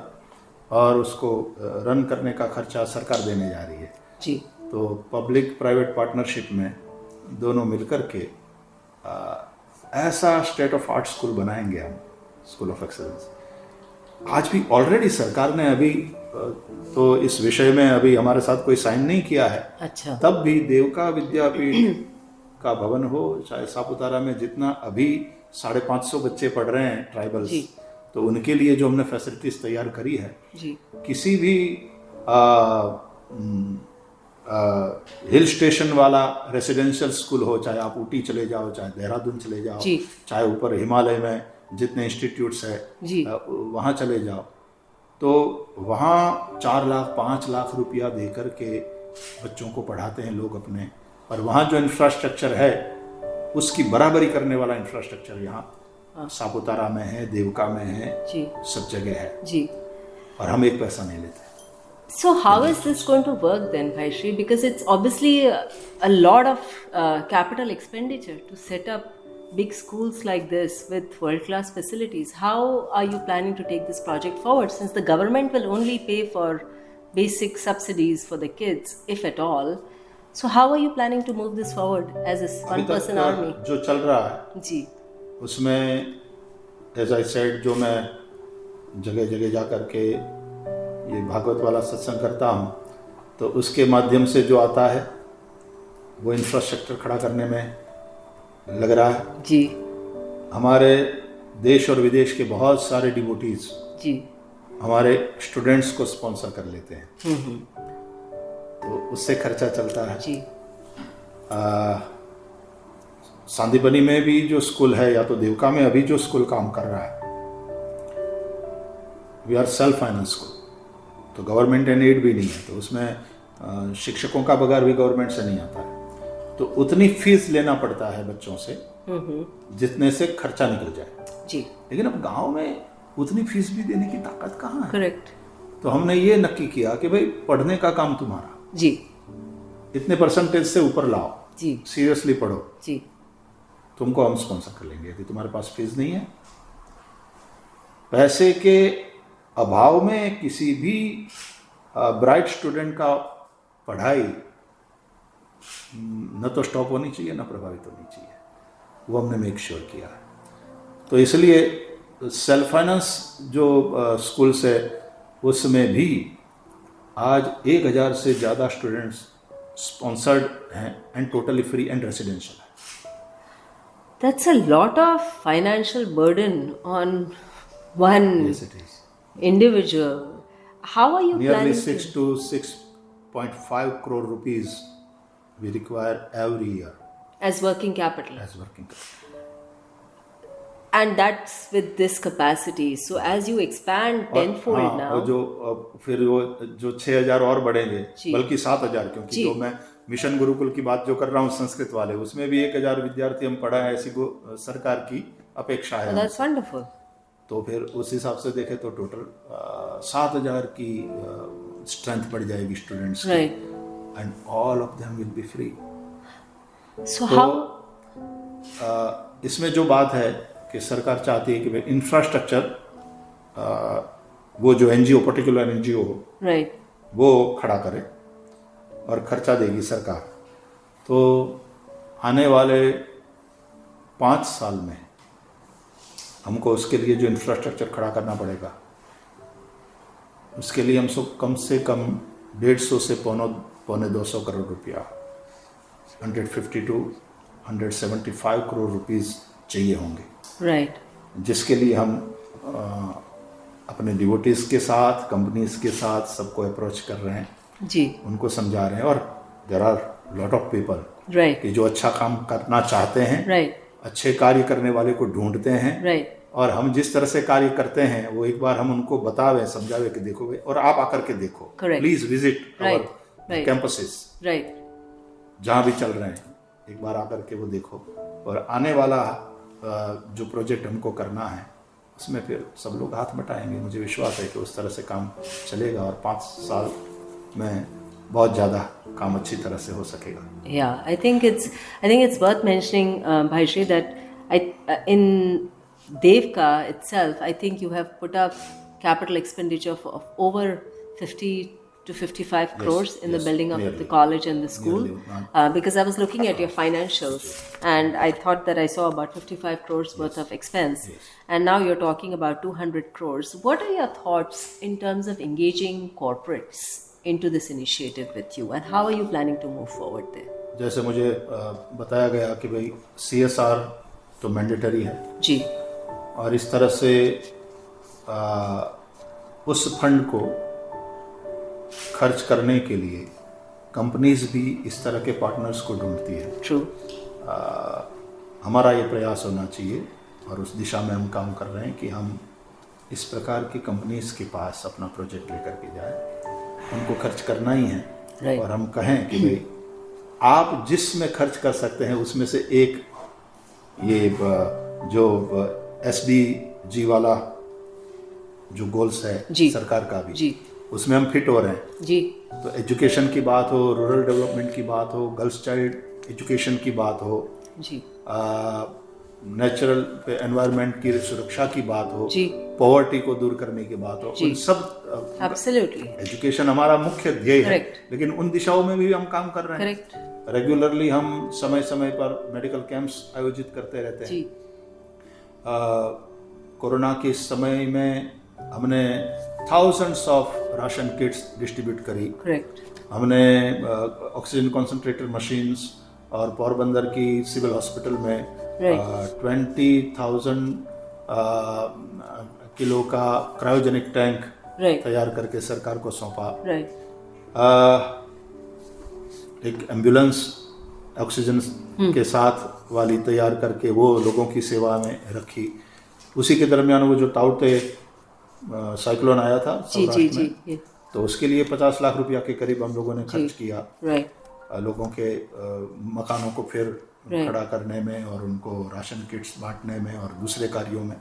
और उसको रन करने का खर्चा सरकार देने जा रही है. जी. तो पब्लिक प्राइवेट पार्टनरशिप में दोनों मिलकर के ऐसा स्टेट ऑफ आर्ट स्कूल बनाएंगे हम, स्कूल ऑफ एक्सेलेंस, आज भी ऑलरेडी सरकार ने अभी तो इस विषय में अभी हमारे साथ कोई साइन नहीं किया है। अच्छा। तब भी देवका विद्यापीठ का भवन हो, चाहे सापुतारा में जितना अभी 550 बच्चे पढ़ रहे हैं ट्राइबल्स, जी। तो उनके लिए जो हमने फैसिलिटीज तैयार करी है, जी। किसी भी हिल स्टेशन वाला रेसिडेंशियल स्कूल हो, चाहे आप ऊटी चले जाओ, चाहे देहरादून चले जाओ, जी। चाहे ऊपर हिमालय में जितने इंस्टीट्यूट्स है जी। वहाँ चले जाओ, तो वहाँ 4 लाख 5 लाख रुपया दे कर के बच्चों को पढ़ाते हैं लोग अपने। और वहाँ जो इंफ्रास्ट्रक्चर है उसकी बराबरी करने वाला इंफ्रास्ट्रक्चर यहाँ सापुतारा में है, देवका में है, जी। सब जगह है जी। और हम एक पैसा नहीं लेते। So how is this going to work then, Bhaishri? Because it's obviously a lot of capital expenditure to set up big schools like this with world-class facilities. How are you planning to take this project forward, since the government will only pay for basic subsidies for the kids, if at all? So how are you planning to move this forward as a one-person army? जो चल रहा है जी, उसमें as I said, जो मैं जगह जगह जा कर के ये भागवत वाला सत्संग करता हूँ, तो उसके माध्यम से जो आता है वो इंफ्रास्ट्रक्चर खड़ा करने में लग रहा है। जी, हमारे देश और विदेश के बहुत सारे डिवोटीज जी, हमारे स्टूडेंट्स को स्पॉन्सर कर लेते हैं, तो उससे खर्चा चलता है। जी, सांदीपनी में भी जो स्कूल है, या तो देवका में अभी जो स्कूल काम कर रहा है, we are self finance school, तो गवर्नमेंट एंड एड भी नहीं है, तो उसमें शिक्षकों का पगार भी गवर्नमेंट से नहीं आता है, तो उतनी फीस लेना पड़ता है बच्चों से जितने से खर्चा निकल जाए। जी। लेकिन अब गांव में उतनी फीस भी देने की ताकत कहाँ है। करेक्ट। तो हमने ये नक्की किया कि भाई पढ़ने का काम तुम्हारा, जी, इतने परसेंटेज से ऊपर लाओ, जी, सीरियसली पढ़ो, जी, तुमको हम स्पॉन्सर कर लेंगे। यदि तुम्हारे पास फीस नहीं है, पैसे के अभाव में किसी भी ब्राइट स्टूडेंट का पढ़ाई न तो स्टॉप होनी चाहिए, न प्रभावित होनी चाहिए, वो हमने मेक श्योर किया है। तो इसलिए सेल्फ फाइनेंस जो स्कूल्स है उसमें भी आज 1000 से ज़्यादा स्टूडेंट्स स्पॉन्सर्ड हैं and totally free and residential है। That's a lot of financial burden on one Yes, it is. individual. How are you Nearly planning 6 to 6.5 crore rupees we require every year as working capital? as working capital. And that's with this capacity. So as you expand tenfold हाँ, now. और जो फिर वो जो 6000 और बढ़ेंगे, जी। बल्कि 7000, क्योंकि जी। जो मैं मिशन गुरुकुल की बात जो कर रहा हूँ संस्कृत वाले, उसमें भी 1000 विद्यार्थी हम पढ़ा है, ऐसी सरकार की अपेक्षा है। Oh, that's wonderful. तो फिर उस हिसाब से देखें तो टोटल 7000 की स्ट्रेंथ बढ़ जाएगी स्टूडेंट्स की, Right. And all of them will be free. So तो how? इसमें जो बात है कि सरकार चाहती है कि भाई इंफ्रास्ट्रक्चर, वो जो एनजीओ, पर्टिकुलर एनजीओ हो, Right. वो खड़ा करे और खर्चा देगी सरकार। तो आने वाले 5 साल में हमको उसके लिए जो इंफ्रास्ट्रक्चर खड़ा करना पड़ेगा, उसके लिए हम सब कम से कम 150 से पौने 200 करोड़ रुपया, 150 to 175 करोड़ रुपीस चाहिए होंगे। Right. जिसके लिए हम अपने डिवोटीज के साथ, कंपनीज के साथ सबको अप्रोच कर रहे हैं, जी। उनको समझा रहे हैं। और there are lot of people Right. कि जो अच्छा काम करना चाहते हैं, Right. अच्छे कार्य करने वाले को ढूंढते हैं, Right. और हम जिस तरह से कार्य करते हैं वो एक बार हम उनको बतावे, समझावे कि देखो भाई, और आप आकर के देखो, Correct. Please visit Right. Our Right. Campuses, Right. जहाँ भी चल रहे हैं, एक बार आकर के वो देखो। और आने वाला जो प्रोजेक्ट हमको करना है उसमें फिर सब लोग हाथ बटाएंगे। मुझे विश्वास है कि उस तरह से काम चलेगा और 5 साल में बहुत ज़्यादा काम अच्छी तरह से हो सकेगा। Yeah, I think it's worth mentioning, Bhaishri, that in Devka itself, I think you have put up capital expenditure of over 50 to 55 crores in the yes, building of nearly. the college and the school? Nearly. Because I was looking at your financials and I thought that I saw about 55 crores worth of expense. Yes. And now you're talking about 200 crores. What are your thoughts in terms of engaging corporates into this initiative with you, and how are you planning to move forward there? जैसे मुझे बताया गया कि भाई CSR तो mandatory है जी, और इस तरह से उस फंड को खर्च करने के लिए कंपनीज भी इस तरह के पार्टनर्स को ढूंढती है। ट्रू। हमारा ये प्रयास होना चाहिए और उस दिशा में हम काम कर रहे हैं कि हम इस प्रकार की कंपनीज के पास अपना प्रोजेक्ट लेकर के जाएं, उनको खर्च करना ही है। Right. और हम कहें कि भाई आप जिसमें खर्च कर सकते हैं उसमें से एक ये जो SDG वाला जो गोल्स है जी, सरकार का भी जी, उसमें हम फिट हो रहे हैं। जी, तो एजुकेशन की बात हो, रूरल डेवलपमेंट की बात हो, गर्ल्स चाइल्ड एजुकेशन की बात हो, जी, नेचुरल एनवायरनमेंट की सुरक्षा की बात हो, जी, पॉवर्टी को दूर करने की बात हो, जी, उन सब एब्सोल्युटली एजुकेशन हमारा मुख्य ध्येय है, Correct. लेकिन उन दिशाओं में भी हम काम कर रहे हैं। करेक्ट। रेगुलरली हम समय समय पर मेडिकल कैंप्स आयोजित करते रहते हैं। जी, कोरोना के समय में हमने thousands of ration kits distribute करी। करेक्ट। हमने ऑक्सीजन कॉन्सेंट्रेटर मशीन्स और पोरबंदर की सिविल हॉस्पिटल में 20,000 किलो का क्रायोजेनिक टैंक राइट, तैयार करके सरकार को सौंपा। राइट, एक एम्बुलेंस ऑक्सीजन के साथ वाली तैयार करके वो लोगों की सेवा में रखी। उसी के दरमियान वो जो ताउते साइक्लोन आया था जी, जी, सौराष्ट्र में, जी, तो उसके लिए 50 लाख रुपया के करीब हम लोगों ने खर्च किया। राइट, लोगों के मकानों को फिर Right. खड़ा करने में और उनको राशन किट्स बांटने में और दूसरे कार्यों में।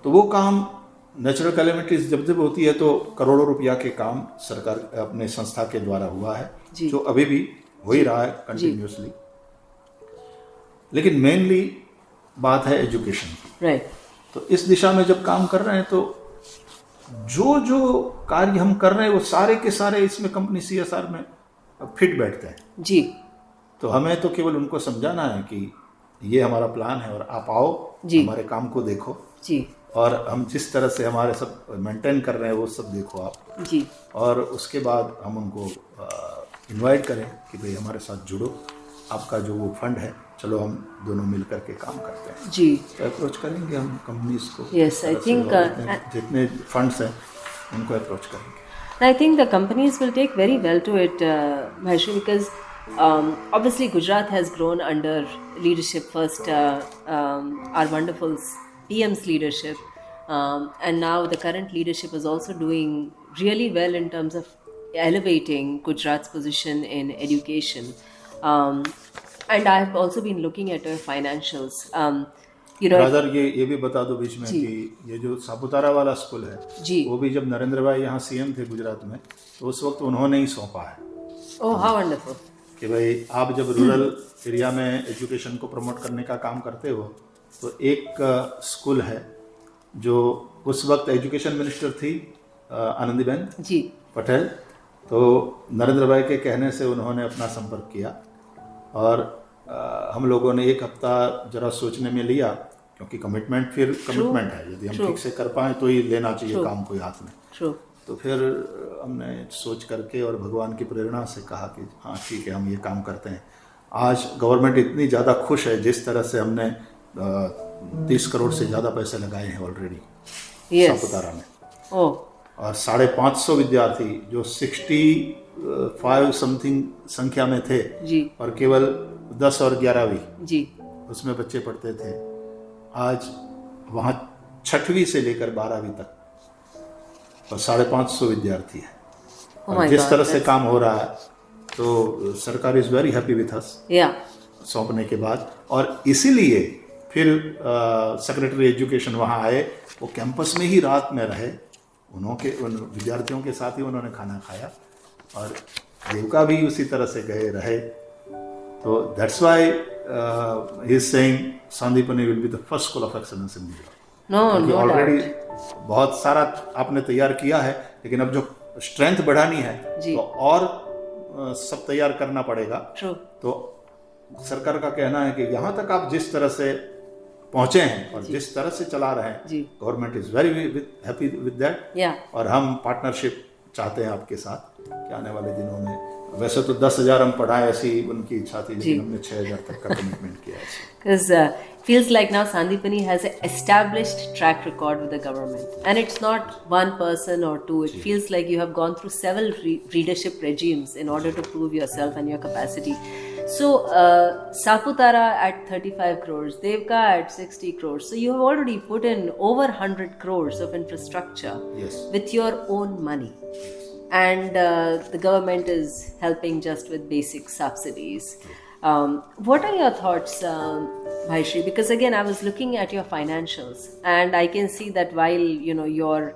तो वो काम नेचुरल कैलेमिटीज जब जब होती है तो करोड़ों रुपया के काम सरकार अपने संस्था के द्वारा हुआ है, जी। जो अभी भी हो ही रहा है कंटिन्यूसली। लेकिन मेनली बात है एजुकेशन की। राइट, तो इस दिशा में जब काम कर रहे हैं तो जो जो कार्य हम कर रहे हैं वो सारे के सारे इसमें कंपनी CSR में फिट बैठते हैं। जी, तो हमें तो केवल उनको समझाना है कि ये हमारा प्लान है और आप आओ, जी। हमारे काम को देखो, जी, और हम जिस तरह से हमारे सब मेंटेन कर रहे हैं वो सब देखो आप, जी, और उसके बाद हम उनको इनवाइट करें कि भाई हमारे साथ जुड़ो, आपका जो वो फंड है चलो हम दोनों मिल करके काम करते हैं। जी। तो अप्रोच करेंगे हम कंपनीज को। Yes, I think, जितने फंड्स हैं उनको अप्रोच करेंगे। I think the companies will take very well to it, Maheshwari, because obviously Gujarat has grown under leadership first, our wonderful PM's leadership, and now the current leadership is also doing really well in terms of elevating Gujarat's position in education. And I've also been looking at her financials. Brother ये भी बता दो बीच में कि ये जो सापुतारा वाला school है जी, वो भी जब नरेंद्र भाई यहाँ CM थे गुजरात में तो उस वक्त उन्होंने ही सौंपा है। Oh, how wonderful! कि भाई आप जब रूरल एरिया में एजुकेशन को प्रमोट करने का काम करते हो तो एक स्कूल है जो उस वक्त एजुकेशन मिनिस्टर थी आनंदीबेन जी, पटेल, तो नरेंद्र भाई के कहने से उन्होंने अपना संपर्क किया और हम लोगों ने एक हफ्ता जरा सोचने में लिया, क्योंकि कमिटमेंट फिर कमिटमेंट है, यदि हम ठीक से कर पाए तो ही लेना चाहिए काम कोई हाथ में। true. तो फिर हमने सोच करके और भगवान की प्रेरणा से कहा कि हाँ ठीक है हम ये काम करते हैं। आज गवर्नमेंट इतनी ज़्यादा खुश है जिस तरह से हमने 30 करोड़ से ज़्यादा पैसे लगाए हैं ऑलरेडी सापुतारा में। Oh, और 550 विद्यार्थी जो 65 समथिंग संख्या में थे जी, और केवल 10 और 11वीं जी, उसमें बच्चे पढ़ते थे, आज वहाँ 6वीं से लेकर 12वीं तक और 550 विद्यार्थी है। Oh और my जिस God, तरह से काम हो रहा है तो सरकार is very happy with us yeah, सौंपने के बाद। और इसीलिए फिर सेक्रेटरी एजुकेशन वहाँ आए, वो कैंपस में ही रात में रहे, उन विद्यार्थियों के साथ ही उन्होंने खाना खाया और देवका भी उसी तरह से गए रहे। तो that's why he is saying Sandipani will be the first school of excellence in Gujarat. no, no already doubt. बहुत सारा आपने तैयार किया है, लेकिन अब जो स्ट्रेंथ बढ़ानी है जी। तो और सब तैयार करना पड़ेगा। ट्रू। तो सरकार का कहना है कि यहाँ तक आप जिस तरह से पहुंचे हैं और जिस तरह से चला रहे हैं, जी। Government is very happy with that. या और हम पार्टनरशिप चाहते हैं आपके साथ कि आने वाले दिनों में, वैसे तो 10,000 हम पढ़ाएं ऐसी उनकी इच्छा थी, लेकिन हमने 6,000 तक का कमिटमेंट किया है। because feels like now Sandipani has an established track record with the government, and it's not one person or two. It feels like you have gone through several readership regimes in order to prove yourself and your capacity. So Saputara at 35 crores, Devka at 60 crores. So you have already put in over 100 crores of infrastructure Yes. with your own money. And the government is helping just with basic subsidies. What are your thoughts, Bhaishri? Because again, I was looking at your financials, and I can see that while your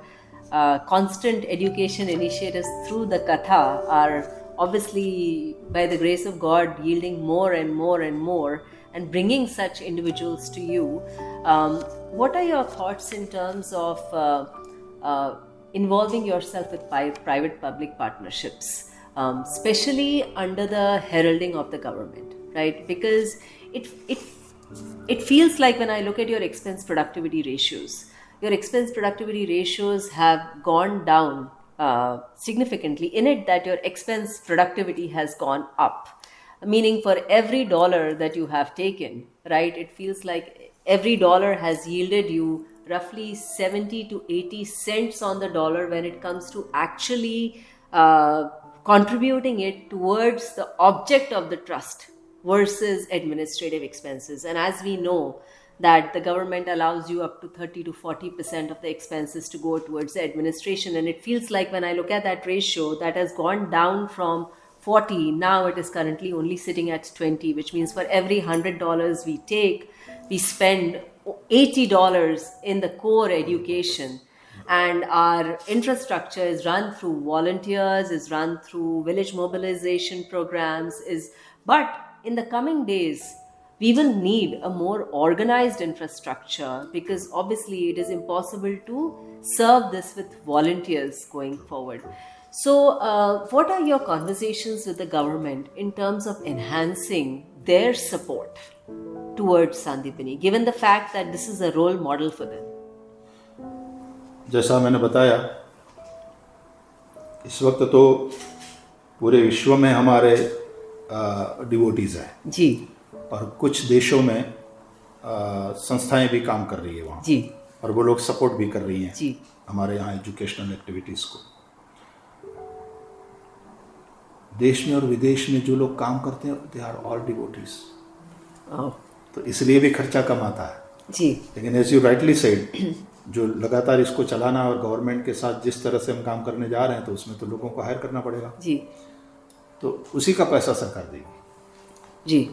constant education initiatives through the Katha are obviously, by the grace of God, yielding more and more and more, and bringing such individuals to you. What are your thoughts in terms of involving yourself with private-public partnerships, especially under the heralding of the government, right? Because it feels like when I look at your expense productivity ratios, your expense productivity ratios have gone down significantly. In it, that your expense productivity has gone up, meaning for every dollar that you have taken, right? It feels like every dollar has yielded you roughly 70 to 80 cents on the dollar when it comes to actually contributing it towards the object of the trust versus administrative expenses. And as we know that the government allows you up to 30 to 40% of the expenses to go towards the administration, and it feels like when I look at that ratio, that has gone down from 40, now it is currently only sitting at 20, which means for every $100 we take, we spend $80 in the core education, and our infrastructure is run through volunteers, is run through village mobilization programs, but in the coming days we will need a more organized infrastructure, because obviously it is impossible to serve this with volunteers going forward. So what are your conversations with the government in terms of enhancing their support towards Sandipani, given the fact that this is a role model for them? जैसा मैंने बताया, इस वक्त तो पूरे विश्व में हमारे डिवोटीज हैं जी, और कुछ देशों में संस्थाएं भी काम कर रही है वहाँ जी, और वो लोग सपोर्ट भी कर रही हैं जी, हमारे यहाँ एजुकेशनल एक्टिविटीज़ को। देश में और विदेश में जो लोग काम करते हैं, दे आर ऑल डिवोटीज, तो इसलिए भी खर्चा कम आता है जी। लेकिन एज यू राइटली सेड, जो लगातार इसको चलाना और गवर्नमेंट के साथ जिस तरह से हम काम करने जा रहे हैं, तो उसमें तो लोगों को हायर करना पड़ेगा जी, तो उसी का पैसा सरकार देगी जी।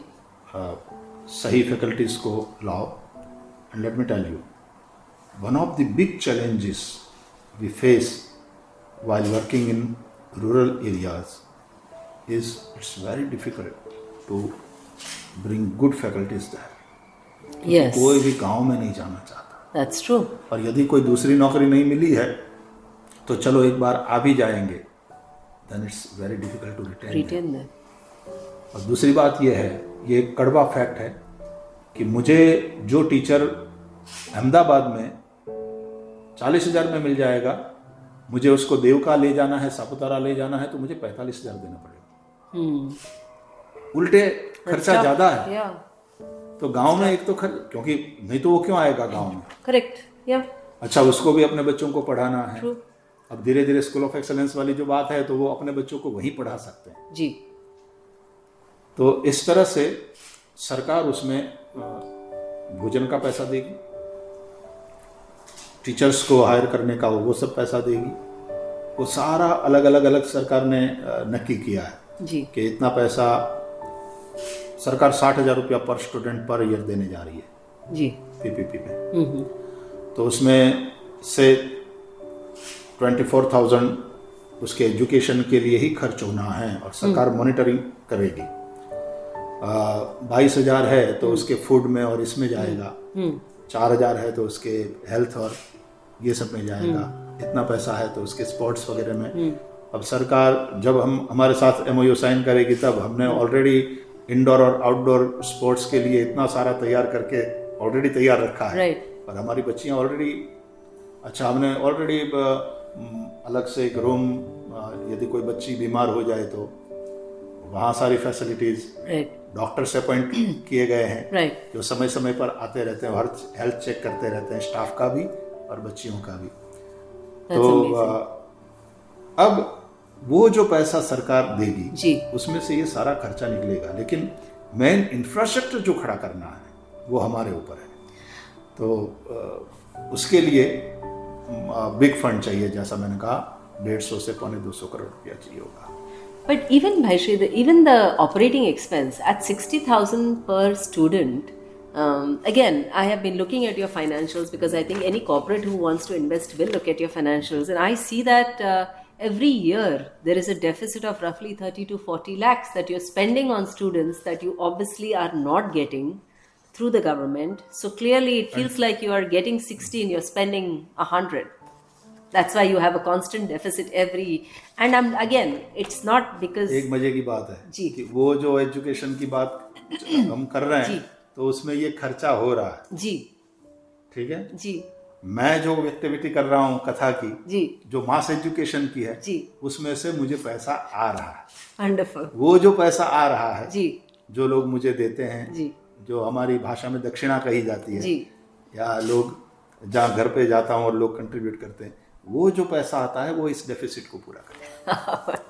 सही फैकल्टीज को लाओ। And let me tell you, one of the big challenges we face while working in rural areas is it's very difficult to bring good faculties there. Yes, कोई भी गांव में नहीं जाना चाहता, that's true. और यदि कोई दूसरी नौकरी नहीं मिली है तो चलो एक बार आ भी जाएंगे, then it's very difficult to retain them. और दूसरी बात यह है, ये एक कड़वा फैक्ट है कि मुझे जो टीचर अहमदाबाद में 40,000 में मिल जाएगा, मुझे उसको देवका ले जाना है, सापुतारा ले जाना है, तो मुझे 45,000 देना पड़ेगा। उल्टे खर्चा ज़्यादा है। Yeah. तो गांव में एक तो क्योंकि नहीं तो वो क्यों आएगा गांव में। Correct. Yeah. अच्छा, उसको भी अपने बच्चों को पढ़ाना है। True. अब धीरे धीरे स्कूल ऑफ एक्सेलेंस वाली जो बात है, तो वो अपने बच्चों को वहीं पढ़ा सकते हैं जी। तो इस तरह से सरकार उसमें भोजन का पैसा देगी, टीचर्स को हायर करने का वो सब पैसा देगी, वो सारा अलग अलग सरकार ने नक्की किया है जी। कि इतना पैसा सरकार 60,000 रुपया पर स्टूडेंट पर ईयर देने जा रही है जी पीपीपी में। तो उसमें से 24,000 उसके एजुकेशन के लिए ही खर्च होना है और सरकार मॉनिटरिंग करेगी। 22,000 है तो उसके फूड में और इसमें जाएगा, 4,000 है तो उसके हेल्थ और ये सब में जाएगा, इतना पैसा है तो उसके स्पोर्ट्स वगैरह में अब सरकार जब हम हमारे साथ MOU साइन करेगी तब हमने ऑलरेडी इंडोर और आउटडोर स्पोर्ट्स के लिए इतना सारा तैयार करके ऑलरेडी तैयार रखा है। राइट। और हमारी बच्चियां ऑलरेडी, अच्छा हमने ऑलरेडी अलग से एक रूम, यदि कोई बच्ची बीमार हो जाए तो वहाँ सारी फैसिलिटीज, राइट, डॉक्टर से अपॉइंट किए गए हैं, राइट, जो समय समय पर आते रहते हैं, हर हेल्थ चेक करते रहते हैं, स्टाफ का भी और बच्चियों का भी। तो अब वो जो पैसा सरकार देगी जी, उसमें से ये सारा खर्चा निकलेगा, लेकिन मेन इंफ्रास्ट्रक्चर जो खड़ा करना है वो हमारे ऊपर है। तो उसके लिए बिग फंड चाहिए, जैसा मैंने कहा 150 से 250 करोड़ रुपया चाहिए होगा। But even Bhaishri, even the operating expense at 60,000 per student, again, I have been looking at your financials because I think any corporate who wants to invest will look at your financials, and I see that every year there is a deficit of roughly 30 to 40 lakhs that you're spending on students that you obviously are not getting through the government. So clearly it feels like you are getting 60 and you're spending 100. That's why you have a constant deficit and again, it's not because. एक मजे की बात है जी, कि वो जो education की बात हम कर रहे हैं तो उसमें ये खर्चा हो रहा है जी, ठीक है जी, मैं जो एक्टिविटी कर रहा हूँ कथा की जी, जो मास एजुकेशन की है जी, उसमें से मुझे पैसा आ रहा है। वंडरफुल। वो जो पैसा आ रहा है जी, जो लोग मुझे देते हैं जी, जो हमारी भाषा में दक्षिणा कही जाती है जी, या लोग जहाँ घर पे जाता हूँ और लोग कंट्रीब्यूट करते हैं, वो जो पैसा आता है वो इस डेफिसिट को पूरा करता है।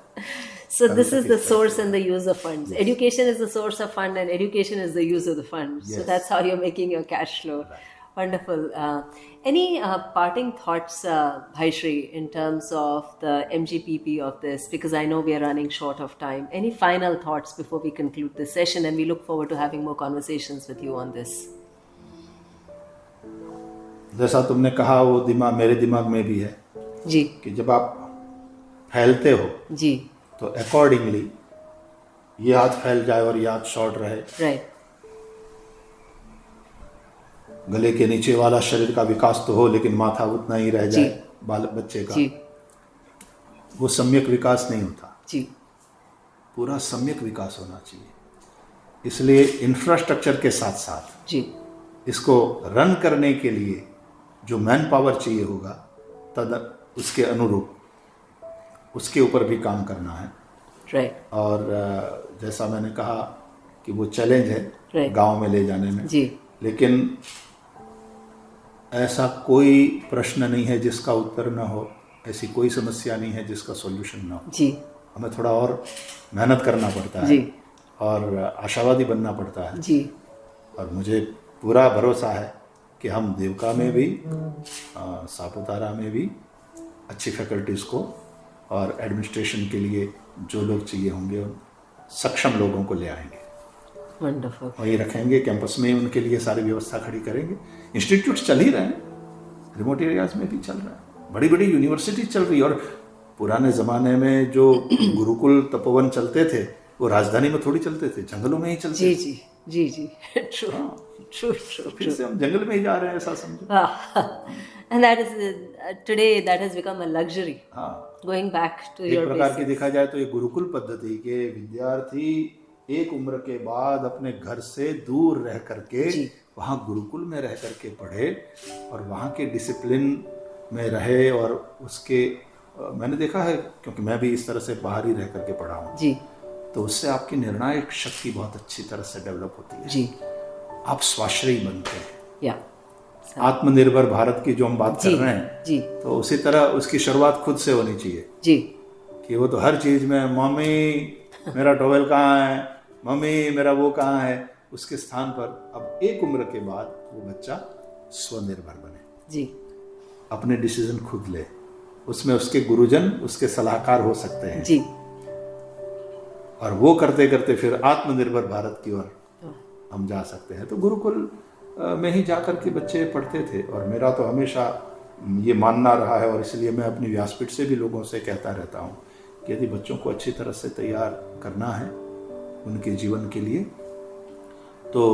So this is the source and the use of funds. Yes. Education is the source of fund and education is the use of the funds. Yes. So that's how you're making your cash flow. Right. Wonderful. Any parting thoughts, Bhaishri, in terms of the MGPP of this? Because I know we are running short of time. Any final thoughts before we conclude this session? And we look forward to having more conversations with you on this. जैसा तुमने कहा वो दिमाग मेरे दिमाग में भी है जी कि जब आप फैलते हो जी तो अकॉर्डिंगली ये हाथ फैल जाए और ये हाथ शॉर्ट रहे, राइट, गले के नीचे वाला शरीर का विकास तो हो लेकिन माथा उतना ही रह जाए बाल बच्चे का जी, वो सम्यक विकास नहीं होता जी, पूरा सम्यक विकास होना चाहिए। इसलिए इंफ्रास्ट्रक्चर के साथ साथ जी इसको रन करने के लिए जो मैन पावर चाहिए होगा तद उसके अनुरूप उसके ऊपर भी काम करना है। राइट, और जैसा मैंने कहा कि वो चैलेंज है गांव में ले जाने में जी, लेकिन ऐसा कोई प्रश्न नहीं है जिसका उत्तर ना हो, ऐसी कोई समस्या नहीं है जिसका सॉल्यूशन ना हो जी। हमें थोड़ा और मेहनत करना पड़ता है जी और आशावादी बनना पड़ता है जी। और मुझे पूरा भरोसा है कि हम देवका में भी सापुतारा में भी अच्छी फैकल्टीज़ को और एडमिनिस्ट्रेशन के लिए जो लोग चाहिए होंगे उन सक्षम लोगों को ले आएंगे, वंडरफुल, वहीं रखेंगे, कैंपस में उनके लिए सारी व्यवस्था खड़ी करेंगे। इंस्टीट्यूट चल ही रहे हैं, रिमोट एरियाज में भी चल रहा है, बड़ी बड़ी यूनिवर्सिटी चल रही है। और पुराने ज़माने में जो गुरुकुल तपोवन चलते थे वो राजधानी में थोड़ी चलते थे, जंगलों में ही चलते जी थे। जी जी जी, ट्रू ट्रू ट्रू। फिर से हम जंगल में ही जा रहे हैं, ऐसा समझो। And that is today that has become a luxury. हाँ, Going back to एक your प्रकार basics. की देखा जाए तो ये गुरुकुल पद्धति के विद्यार्थी एक उम्र के बाद अपने घर से दूर रह करके वहाँ गुरुकुल में रह करके पढ़े और वहाँ के डिसिप्लिन में रहे। और उसके मैंने देखा है क्योंकि मैं भी इस तरह से बाहर ही रह करके पढ़ा हूँ जी तो उससे आपकी निर्णायक शक्ति बहुत अच्छी तरह से डेवलप होती है जी, आप स्वाश्रयी बनते हैं। या आत्मनिर्भर भारत की जो हम बात कर रहे हैं जी तो उसी तरह उसकी शुरुआत खुद से होनी चाहिए जी कि वो तो हर चीज़ में मम्मी मेरा टॉवेल कहाँ है, मम्मी मेरा वो कहाँ है, उसके स्थान पर अब एक उम्र के बाद वो बच्चा स्वनिर्भर बने जी, अपने डिसीजन खुद ले, उसमें उसके गुरुजन उसके सलाहकार हो सकते हैं जी, और वो करते करते फिर आत्मनिर्भर भारत की ओर हम जा सकते हैं। तो गुरुकुल में ही जाकर के बच्चे पढ़ते थे और मेरा तो हमेशा ये मानना रहा है और इसलिए मैं अपनी व्यासपीठ से भी लोगों से कहता रहता हूँ कि यदि बच्चों को अच्छी तरह से तैयार करना है उनके जीवन के लिए तो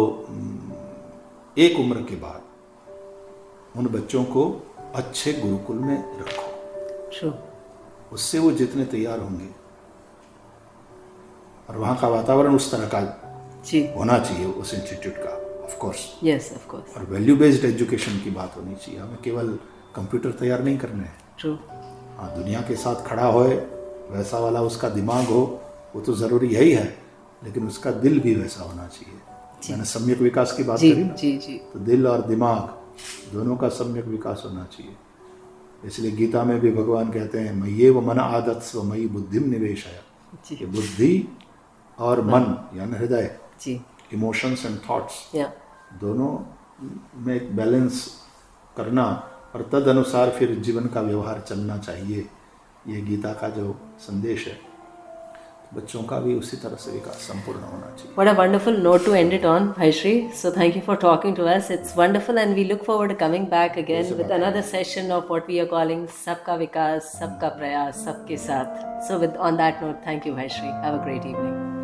एक उम्र के बाद उन बच्चों को अच्छे गुरुकुल में रखो। ट्रू। उससे वो जितने तैयार होंगे, और वहाँ का वातावरण उस तरह का जी, होना चाहिए उस इंस्टीट्यूट का, of course. Yes, of course, और वैल्यू बेस्ड एजुकेशन की बात होनी चाहिए। हमें केवल कंप्यूटर तैयार नहीं करने हैं, ट्रू, हाँ, दुनिया के साथ खड़ा होए वैसा वाला उसका दिमाग हो, वो तो ज़रूरी यही है, लेकिन उसका दिल भी वैसा होना चाहिए। मैंने सम्यक विकास की बात जी, करी ना, जी, जी, तो दिल और दिमाग दोनों का सम्यक विकास होना चाहिए। इसलिए गीता में भी भगवान कहते हैं, मय्ये व मन आदत स्व मयि बुद्धिम निवेशय। जी, ये बुद्धि और मन यानी हृदय, जी, इमोशंस एंड थॉट्स, या, दोनों में एक बैलेंस करना, और तद अनुसार फिर जीवन का व्यवहार चलना चाहिए। ये गीता का जो संदेश है, बच्चों का भी उसी तरह से विकास संपूर्ण होना चाहिए। What a wonderful note to end it on, Bhaishri. So thank you for talking to us. It's wonderful, and we look forward to coming back again with another session of what we are calling Sabka Vikas, Sabka Prayas, Sabke Saath. So on that note, thank you, Bhaishri. Have a great evening.